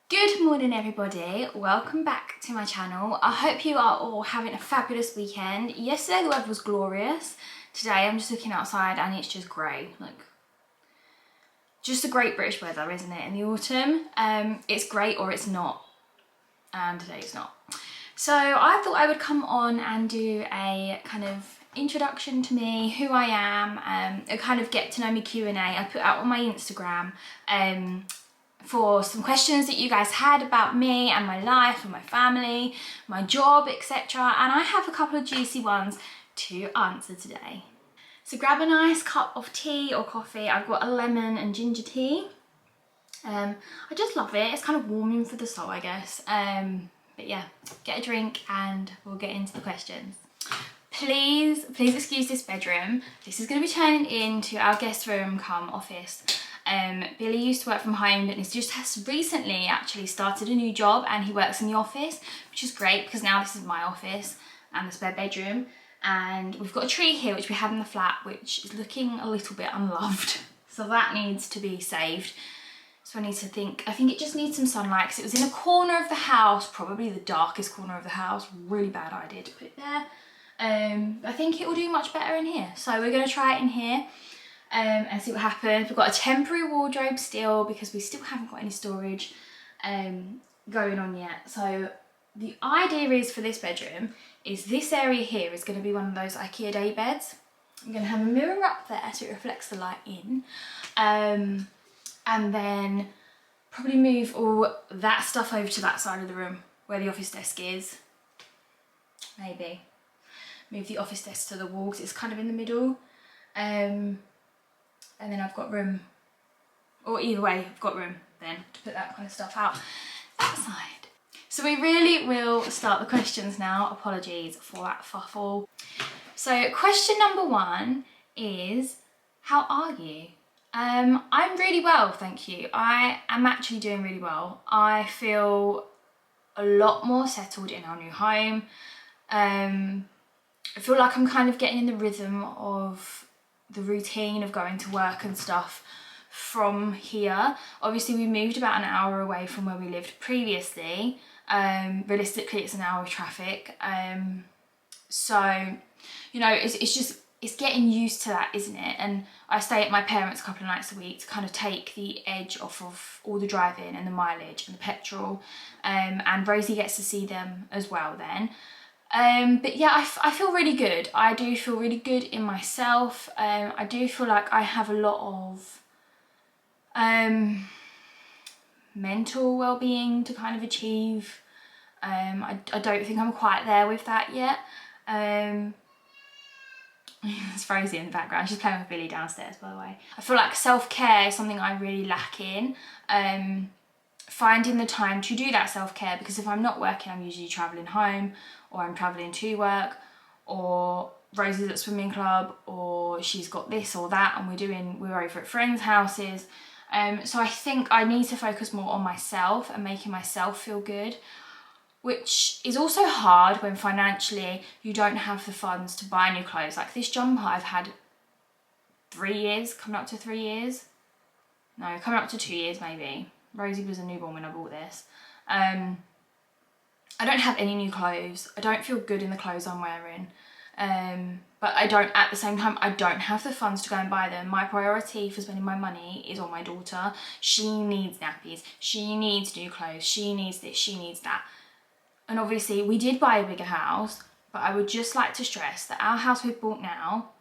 Good morning everybody, welcome back to my channel. I hope you are all having a fabulous weekend. Yesterday the weather was glorious. Today I'm just looking outside and it's just grey, like just a great British weather, isn't it, in the autumn? It's great or it's not, and today it's not. So I thought I would come on and do a kind of introduction to me, who I am, a kind of get to know me Q&A. I put out on my Instagram for some questions that you guys had about me and my life and my family, my job, etc. And I have a couple of juicy ones to answer today. So grab a nice cup of tea or coffee. I've got a lemon and ginger tea. I just love it. It's kind of warming for the soul, I guess. But yeah, get a drink and we'll get into the questions. Please excuse this bedroom. This is going to be turning into our guest room come office. Billy used to work from home, but he's just has recently actually started a new job and he works in the office, which is great because now this is my office and the spare bedroom. And we've got a tree here which we have in the flat, which is looking a little bit unloved. So that needs to be saved. So I think it just needs some sunlight because it was in a corner of the house, probably the darkest corner of the house. Really bad idea to put it there. I think it will do much better in here. So we're going to try it in here. And see what happens. We've got a temporary wardrobe still because we still haven't got any storage going on yet. So the idea is for this bedroom is this area here is going to be one of those IKEA day beds. I'm going to have a mirror up there so it reflects the light in, and then probably move all that stuff over to that side of the room where the office desk is. Maybe move the office desk to the wall because it's kind of in the middle. And then I've got room, or either way, I've got room then to put that kind of stuff out that side. So we really will start the questions now. Apologies for that fuffle. So question number one is, how are you? I'm really well, thank you. I am actually doing really well. I feel a lot more settled in our new home. I feel like I'm kind of getting in the rhythm of the routine of going to work and stuff from here. Obviously we moved about an hour away from where we lived previously. Realistically it's an hour of traffic. So, you know, it's getting used to that, isn't it? And I stay at my parents' a couple of nights a week to kind of take the edge off of all the driving and the mileage and the petrol. And Rosie gets to see them as well then. But yeah, I feel really good. I do feel really good in myself. I do feel like I have a lot of mental well-being to kind of achieve. I don't think I'm quite there with that yet. It's Rosie in the background. She's playing with Billy downstairs, by the way. I feel like self-care is something I really lack in. Finding the time to do that self-care, because if I'm not working I'm usually travelling home, or I'm travelling to work, or Rosie's at swimming club, or she's got this or that and we're over at friends' houses. So I think I need to focus more on myself and making myself feel good, which is also hard when financially you don't have the funds to buy new clothes. Like this jumper I've had 3 years, coming up to 3 years. No, coming up to 2 years maybe. Rosie was a newborn when I bought this. I don't have any new clothes. I don't feel good in the clothes I'm wearing. But at the same time, I don't have the funds to go and buy them. My priority for spending my money is on my daughter. She needs nappies. She needs new clothes. She needs this, she needs that. And obviously we did buy a bigger house, but I would just like to stress that our house we've bought now,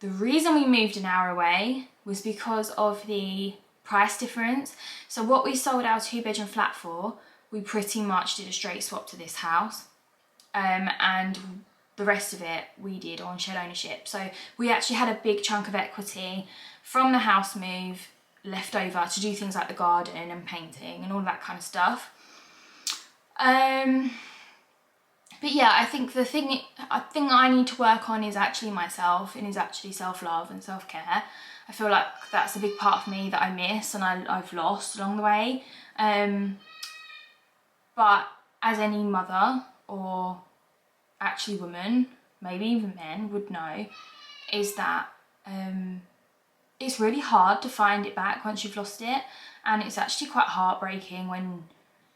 the reason we moved an hour away was because of the price difference. So what we sold our 2-bedroom flat for, we pretty much did a straight swap to this house, and the rest of it we did on shared ownership. So we actually had a big chunk of equity from the house move left over to do things like the garden and painting and all that kind of stuff. But yeah, I think the thing I need to work on is actually myself, and is actually self-love and self-care. I feel like that's a big part of me that I miss and I've lost along the way. But as any mother, or actually woman, maybe even men would know, is that it's really hard to find it back once you've lost it. And it's actually quite heartbreaking when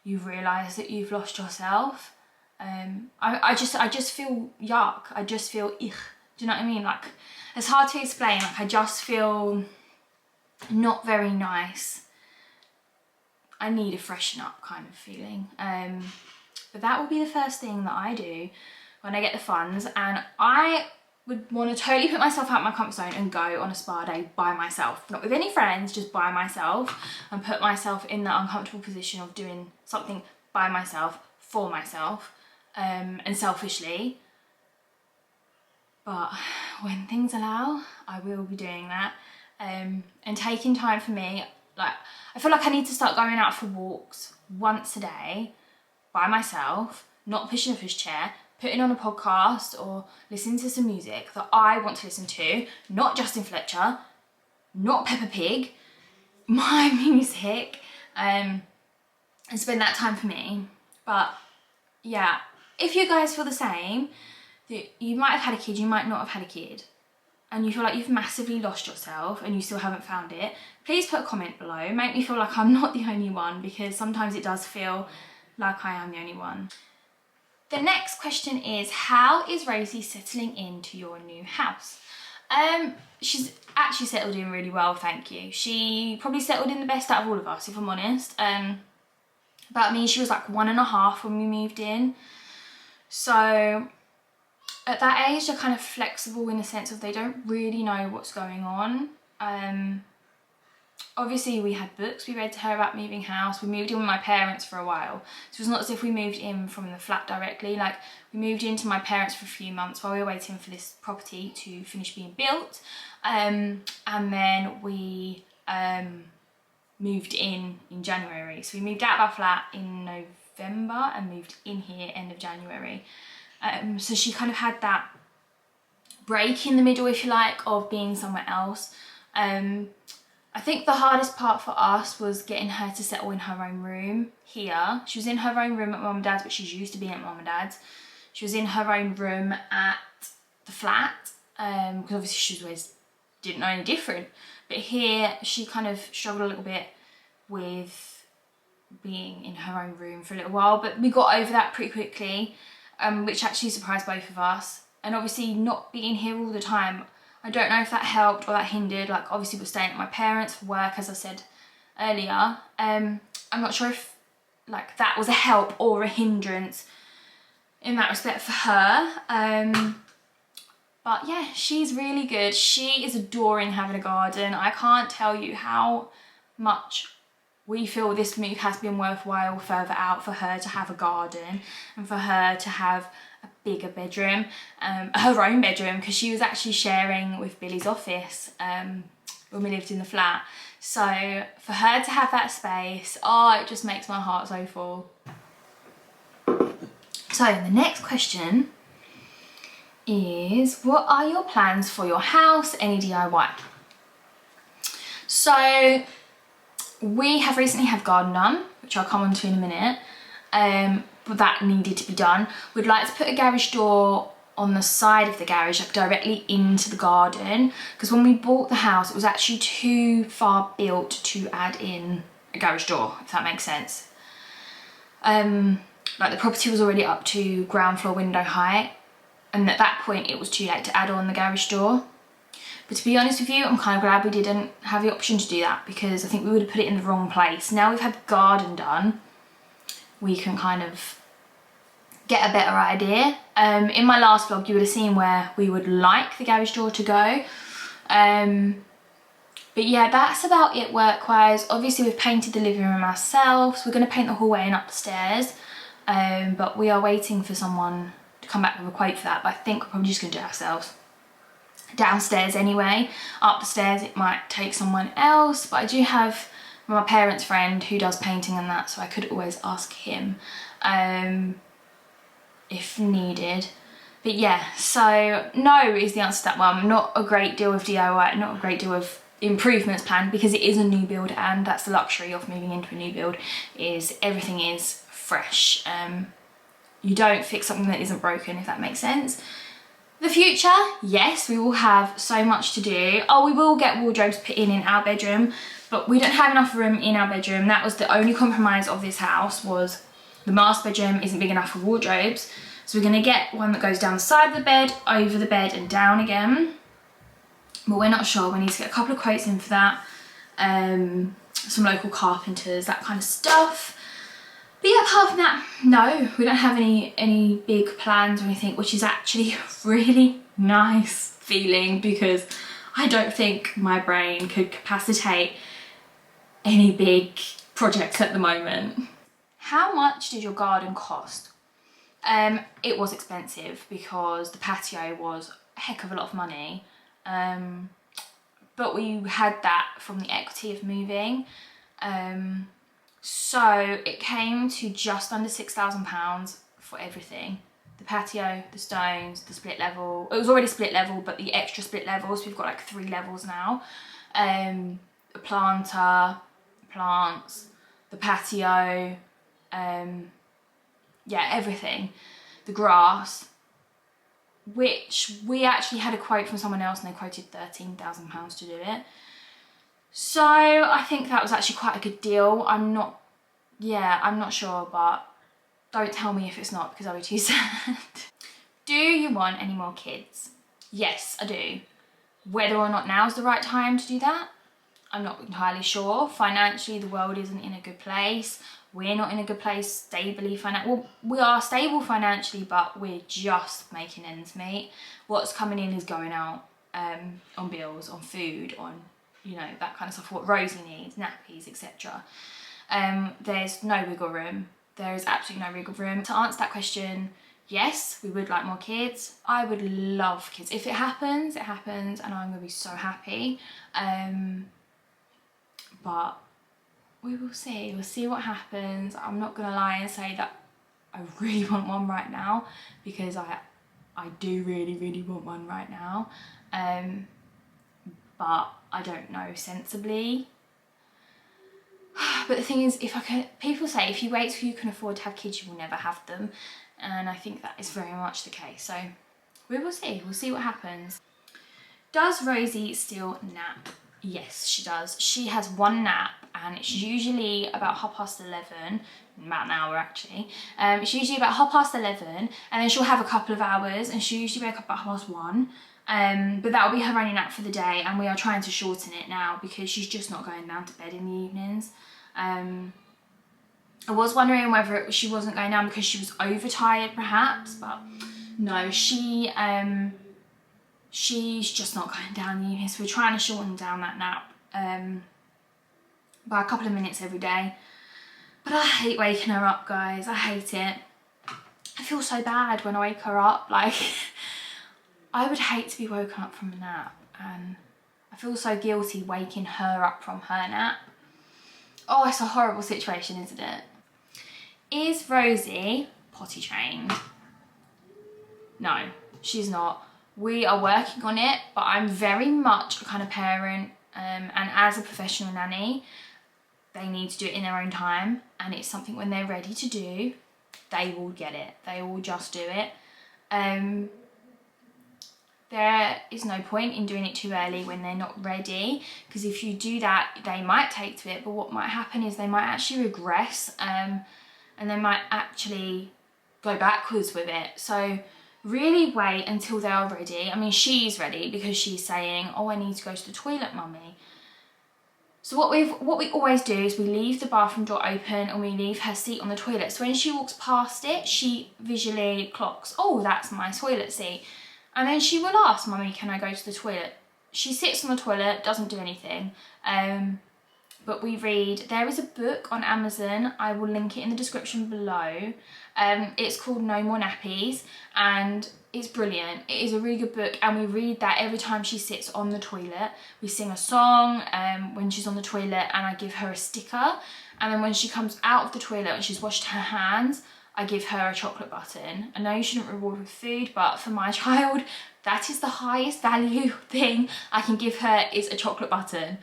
you realise that you've lost yourself. I just feel yuck. I just feel ich. Do you know what I mean? Like, it's hard to explain. Like, I just feel not very nice. I need a freshen up kind of feeling. But that will be the first thing that I do when I get the funds, and I would want to totally put myself out of my comfort zone and go on a spa day by myself, not with any friends, just by myself, and put myself in that uncomfortable position of doing something by myself, for myself, and selfishly. But when things allow, I will be doing that, and taking time for me. Like, I feel like I need to start going out for walks once a day by myself, not pushing a pushchair, putting on a podcast or listening to some music that I want to listen to, not Justin Fletcher, not Peppa Pig, my music, and spend that time for me. But yeah, if you guys feel the same, that you might have had a kid, you might not have had a kid, and you feel like you've massively lost yourself and you still haven't found it, please put a comment below. Make me feel like I'm not the only one, because sometimes it does feel like I am the only one. The next question is, how is Rosie settling into your new house? She's actually settled in really well, thank you. She probably settled in the best out of all of us, if I'm honest. But I mean, she was like 1.5 when we moved in. So at that age, they're kind of flexible in the sense of they don't really know what's going on. Obviously we had books we read to her about moving house. We moved in with my parents for a while, so it's not as if we moved in from the flat directly. Like, we moved into my parents for a few months while we were waiting for this property to finish being built, and then we moved in January. So we moved out of our flat in November and moved in here end of January. So she kind of had that break in the middle, if you like, of being somewhere else. I think the hardest part for us was getting her to settle in her own room here. She was in her own room at mum and dad's, but she's used to being at mum and dad's. She was in her own room at the flat, because obviously she always didn't know any different. But here she kind of struggled a little bit with being in her own room for a little while, but we got over that pretty quickly, which actually surprised both of us. And obviously not being here all the time, I don't know if that helped or that hindered. Like, obviously we're staying at my parents for work, as I said earlier. I'm not sure if like that was a help or a hindrance in that respect for her. But yeah, she's really good. She is adoring having a garden. I can't tell you how much we feel this move has been worthwhile further out for her to have a garden and for her to have a bigger bedroom, her own bedroom, because she was actually sharing with Billy's office when we lived in the flat. So for her to have that space, oh, it just makes my heart so full. So the next question is, what are your plans for your house? Any DIY? So we have recently had garden done, which I'll come on to in a minute, but that needed to be done. We'd like to put a garage door on the side of the garage, like directly into the garden, because when we bought the house, it was actually too far built to add in a garage door, if that makes sense. Like, the property was already up to ground floor window height, and at that point it was too late to add on the garage door. But to be honest with you, I'm kind of glad we didn't have the option to do that, because I think we would have put it in the wrong place. Now we've had the garden done, we can kind of get a better idea. In my last vlog you would have seen where we would like the garage door to go. But yeah, that's about it work-wise. Obviously we've painted the living room ourselves. We're going to paint the hallway and upstairs, but we are waiting for someone to come back with a quote for that, but I think we're probably just going to do it ourselves. Downstairs anyway. Up the stairs it might take someone else, but I do have my parents' friend who does painting and that, so I could always ask him if needed. But yeah, so no is the answer to that one. Not a great deal of DIY, not a great deal of improvements planned, because it is a new build, and that's the luxury of moving into a new build, is everything is fresh. You don't fix something that isn't broken, if that makes sense. The future, yes, we will have so much to do. Oh, we will get wardrobes put in our bedroom, But we don't have enough room in our bedroom. That was the only compromise of this house, was the master bedroom isn't big enough for wardrobes. So we're gonna get one that goes down the side of the bed, over the bed and down again. But we're not sure. We need to get a couple of quotes in for that. Some local carpenters, that kind of stuff. But yeah, apart from that, no, we don't have any big plans or anything, which is actually really nice feeling, because I don't think my brain could capacitate any big projects at the moment. How much did your garden cost? It was expensive because the patio was a heck of a lot of money. But we had that from the equity of moving. So it came to just under £6,000 for everything. The patio, the stones, the split level. It was already split level, but the extra split levels, we've got like 3 levels now. A planter, plants, the patio, yeah, everything. The grass, which we actually had a quote from someone else and they quoted £13,000 to do it. So I think that was actually quite a good deal. I'm not sure, but don't tell me if it's not, because I'll be too sad. Do you want any more kids? Yes, I do. Whether or not now's the right time to do that, I'm not entirely sure. Financially, the world isn't in a good place. We're not in a good place stably well, we are stable financially, but we're just making ends meet. What's coming in is going out, on bills, on food, on, you know, that kind of stuff, what Rosie needs, nappies, etc. There's no wiggle room. There is absolutely no wiggle room. To answer that question, yes, we would like more kids. I would love kids. If it happens, it happens, and I'm gonna be so happy. But we will see. We'll see what happens. I'm not gonna lie and say that I really want one right now, because I do really want one right now. But I don't know sensibly. But the thing is, people say if you wait till you can afford to have kids, you will never have them. And I think that is very much the case. So we will see. We'll see what happens. Does Rosie still nap? Yes, she does. She has one nap, and it's usually about 11:30, about an hour actually. It's usually about 11:30, and then she'll have a couple of hours, and she'll usually wake up about 1:30. But that will be her only nap for the day, and we are trying to shorten it now because she's just not going down to bed in the evenings. I was wondering whether she wasn't going down because she was overtired perhaps, but no, she's just not going down in the evenings. So we're trying to shorten down that nap by a couple of minutes every day. But I hate waking her up, guys. I hate it. I feel so bad when I wake her up. Like, I would hate to be woken up from a nap, and I feel so guilty waking her up from her nap. Oh, it's a horrible situation, isn't it? Is Rosie potty trained? No, she's not. We are working on it, but I'm very much a kind of parent, and as a professional nanny, they need to do it in their own time, and it's something when they're ready to do, they will get it. They will just do it. There is no point in doing it too early when they're not ready, because if you do that, they might take to it, but what might happen is they might actually regress, and they might actually go backwards with it. So really wait until they are ready. I mean, she's ready because she's saying, oh, I need to go to the toilet, mummy. So what we always do is we leave the bathroom door open and we leave her seat on the toilet. So when she walks past it, she visually clocks, oh, that's my toilet seat. And then she will ask, mummy, can I go to the toilet? She sits on the toilet, doesn't do anything. But we read, there is a book on Amazon, I will link it in the description below. It's called No More Nappies, and it's brilliant. It is a really good book, and we read that every time she sits on the toilet. We sing a song when she's on the toilet, and I give her a sticker. And then when she comes out of the toilet and she's washed her hands, I give her a chocolate button. I know you shouldn't reward with food, but for my child, that is the highest value thing I can give her, is a chocolate button.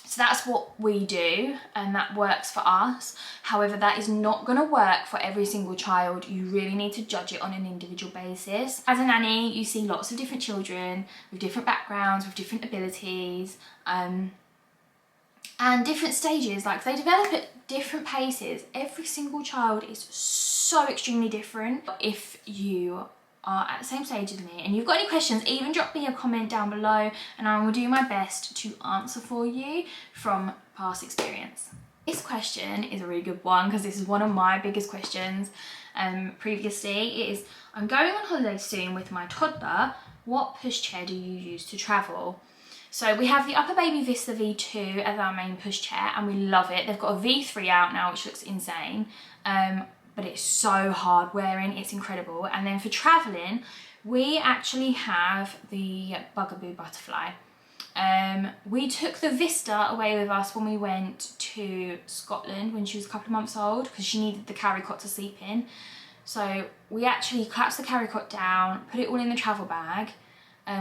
So that's what we do, and that works for us. However, that is not going to work for every single child. You really need to judge it on an individual basis. As a nanny, you see lots of different children with different backgrounds, with different abilities. And different stages, like they develop at different paces. Every single child is so extremely different. If you are at the same stage as me and you've got any questions, even drop me a comment down below and I will do my best to answer for you from past experience. This question is a really good one because this is one of my biggest questions previously. It is, I'm going on holiday soon with my toddler. What pushchair do you use to travel? So we have the UppaBaby Vista V2 as our main pushchair and we love it. They've got a V3 out now which looks insane, but it's so hard wearing, it's incredible. And then for travelling, we actually have the UppaBaby Butterfly. We took the Vista away with us when we went to Scotland when she was a couple of months old because she needed the carry cot to sleep in. So we actually collapsed the carry cot down, put it all in the travel bag,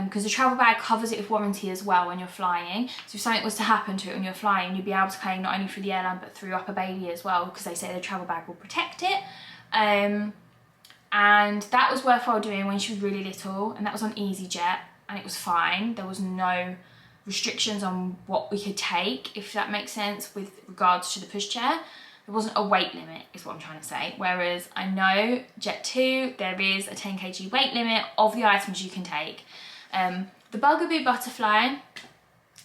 because the travel bag covers it with warranty as well when you're flying. So if something was to happen to it when you're flying, you'd be able to claim not only through the airline but through UppaBaby as well, because they say the travel bag will protect it. And that was worthwhile doing when she was really little, and that was on EasyJet and it was fine. There was no restrictions on what we could take, if that makes sense, with regards to the pushchair. There wasn't a weight limit is what I'm trying to say, whereas I know Jet 2 there is a 10 kg weight limit of the items you can take. The UppaBaby Butterfly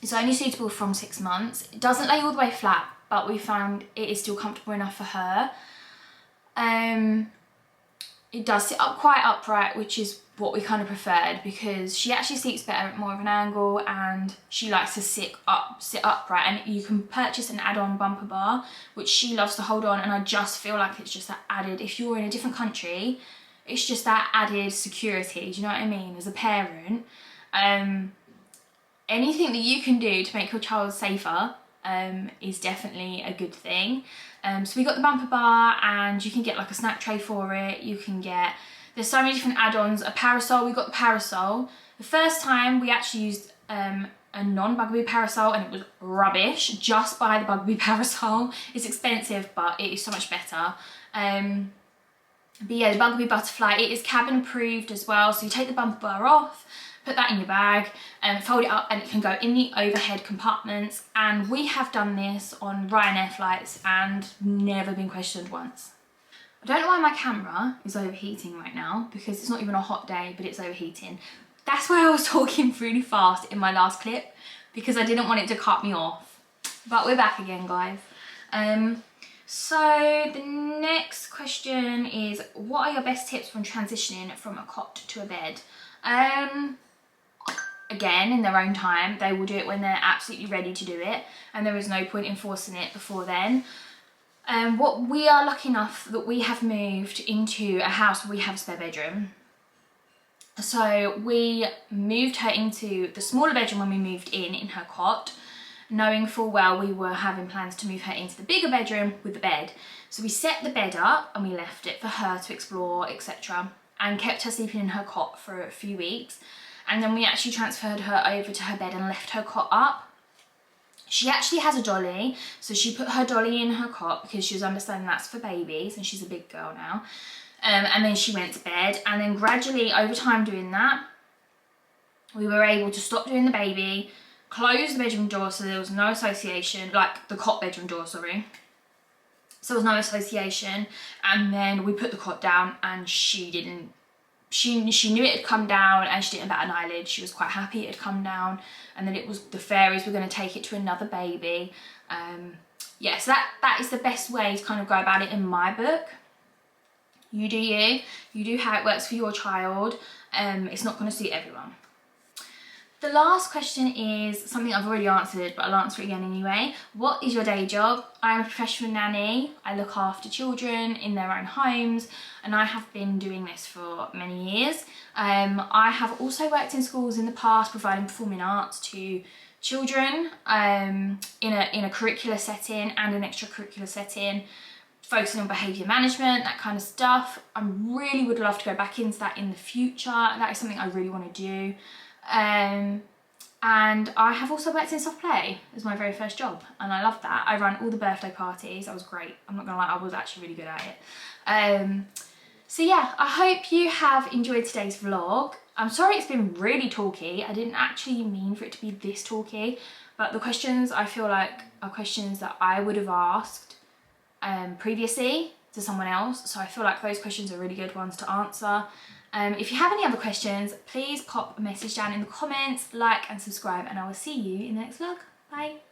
is only suitable from 6 months. It doesn't lay all the way flat, but we found it is still comfortable enough for her. It does sit up quite upright, which is what we kind of preferred because she actually sleeps better at more of an angle and she likes to sit upright. And you can purchase an add-on bumper bar, which she loves to hold on, and I just feel like it's just that added, if you're in a different country, it's just that added security, do you know what I mean, as a parent. Anything that you can do to make your child safer is definitely a good thing. So we got the bumper bar and you can get like a snack tray for it. You can get, there's so many different add-ons. A parasol, we got the parasol. The first time we actually used a non-UppaBaby parasol and it was rubbish. Just buy the UppaBaby parasol. It's expensive but it is so much better. But yeah, the UppaBaby Butterfly, it is cabin approved as well. So you take the bumper bar off, put that in your bag and fold it up and it can go in the overhead compartments. And we have done this on Ryanair flights and never been questioned once. I don't know why my camera is overheating right now because it's not even a hot day, but it's overheating. That's why I was talking really fast in my last clip because I didn't want it to cut me off. But we're back again, guys. So the next question is, what are your best tips when transitioning from a cot to a bed? Again, in their own time, they will do it when they're absolutely ready to do it, and there is no point in forcing it before then. What we are lucky enough that we have moved into a house where we have a spare bedroom. So we moved her into the smaller bedroom when we moved in her cot, knowing full well we were having plans to move her into the bigger bedroom with the bed. So we set the bed up and we left it for her to explore, etc., and kept her sleeping in her cot for a few weeks. And then we actually transferred her over to her bed and left her cot up. She actually has a dolly, so she put her dolly in her cot because she was understanding that's for babies and she's a big girl now. And then she went to bed, and then gradually over time doing that, we were able to stop doing the baby, close the bedroom door so there was no association, like the cot bedroom door, sorry. So there was no association, and then we put the cot down and she knew it had come down and she didn't bat an eyelid. She was quite happy it had come down, and then it was the fairies were going to take it to another baby. Yeah, so that is the best way to kind of go about it in my book. You do you. You do how it works for your child. It's not going to suit everyone. The last question is something I've already answered, but I'll answer it again anyway. What is your day job? I'm a professional nanny. I look after children in their own homes, and I have been doing this for many years. I have also worked in schools in the past, providing performing arts to children in a curricular setting and an extracurricular setting, focusing on behaviour management, that kind of stuff. I really would love to go back into that in the future. That is something I really want to do. And I have also worked in soft play as my very first job, and I love that. I ran all the birthday parties. That was great. I'm not gonna lie, I was actually really good at it. So yeah, I hope you have enjoyed today's vlog. I'm sorry it's been really talky. I didn't actually mean for it to be this talky. but the questions I feel like are questions that I would have asked previously to someone else, so I feel like those questions are really good ones to answer. If you have any other questions, please pop a message down in the comments, like and subscribe, and I will see you in the next vlog. Bye.